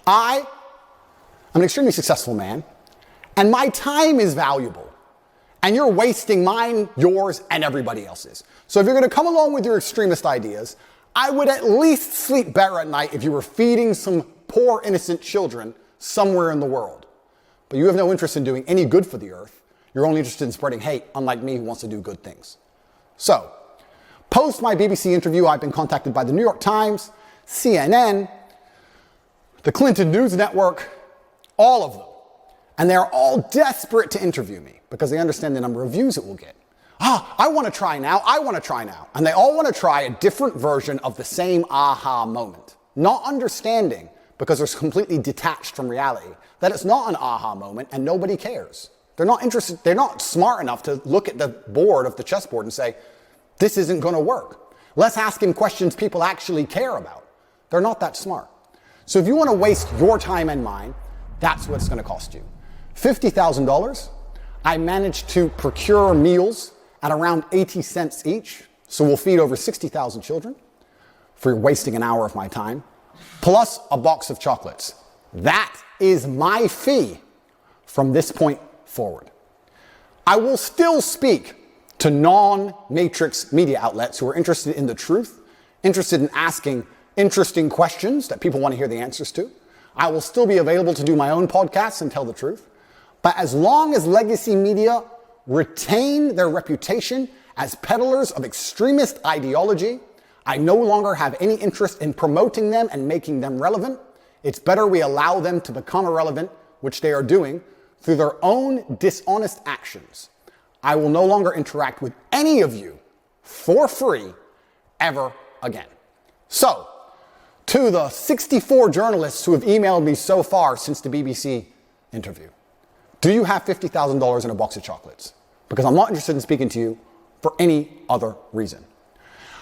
I am an extremely successful man, and my time is valuable. And you're wasting mine, yours, and everybody else's. So if you're going to come along with your extremist ideas, I would at least sleep better at night if you were feeding some poor, innocent children somewhere in the world. But you have no interest in doing any good for the earth. You're only interested in spreading hate, unlike me, who wants to do good things. So, post my BBC interview, I've been contacted by the New York Times, CNN, the Clinton News Network, all of them. And they're all desperate to interview me because they understand the number of views it will get. I want to try now. And they all want to try a different version of the same aha moment. Not understanding, because they're completely detached from reality, that it's not an aha moment and nobody cares. They're not interested, they're not smart enough to look at the board of the chessboard and say, this isn't going to work. Let's ask him questions people actually care about. They're not that smart. So if you want to waste your time and mine, that's what it's going to cost you. $50,000. I managed to procure meals at around 80 cents each, so we'll feed over 60,000 children for wasting an hour of my time, plus a box of chocolates. That is my fee from this point forward. I will still speak to non-matrix media outlets who are interested in the truth, interested in asking interesting questions that people want to hear the answers to. I will still be available to do my own podcasts and tell the truth. But as long as legacy media retain their reputation as peddlers of extremist ideology, I no longer have any interest in promoting them and making them relevant. It's better we allow them to become irrelevant, which they are doing, through their own dishonest actions. I will no longer interact with any of you for free ever again. So, to the 64 journalists who have emailed me so far since the BBC interview, do you have $50,000 in a box of chocolates? Because I'm not interested in speaking to you for any other reason.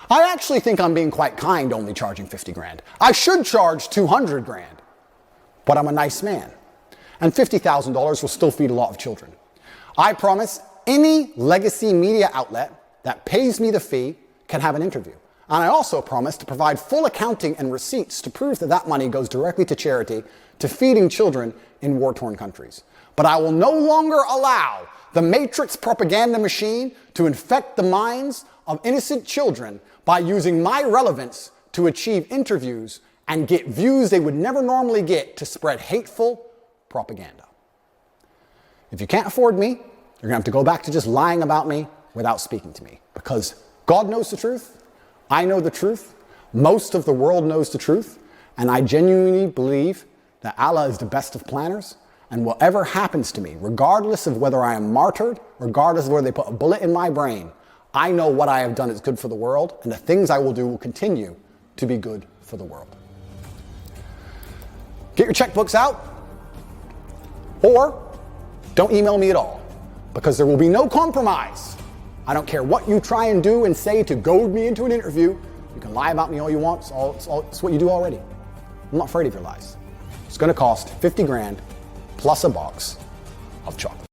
I actually think I'm being quite kind only charging 50 grand. I should charge 200 grand, but I'm a nice man. And $50,000 will still feed a lot of children. I promise any legacy media outlet that pays me the fee can have an interview. And I also promise to provide full accounting and receipts to prove that that money goes directly to charity, to feeding children in war-torn countries. But I will no longer allow the matrix propaganda machine to infect the minds of innocent children by using my relevance to achieve interviews and get views they would never normally get to spread hateful propaganda. If you can't afford me, you're going to have to go back to just lying about me without speaking to me. Because God knows the truth, I know the truth, most of the world knows the truth, and I genuinely believe that Allah is the best of planners. And whatever happens to me, regardless of whether I am martyred, regardless of whether they put a bullet in my brain, I know what I have done is good for the world, and the things I will do will continue to be good for the world. Get your checkbooks out, or don't email me at all, because there will be no compromise. I don't care what you try and do and say to goad me into an interview. You can lie about me all you want. It's what you do already. I'm not afraid of your lies. It's going to cost 50 grand plus a box of chocolate.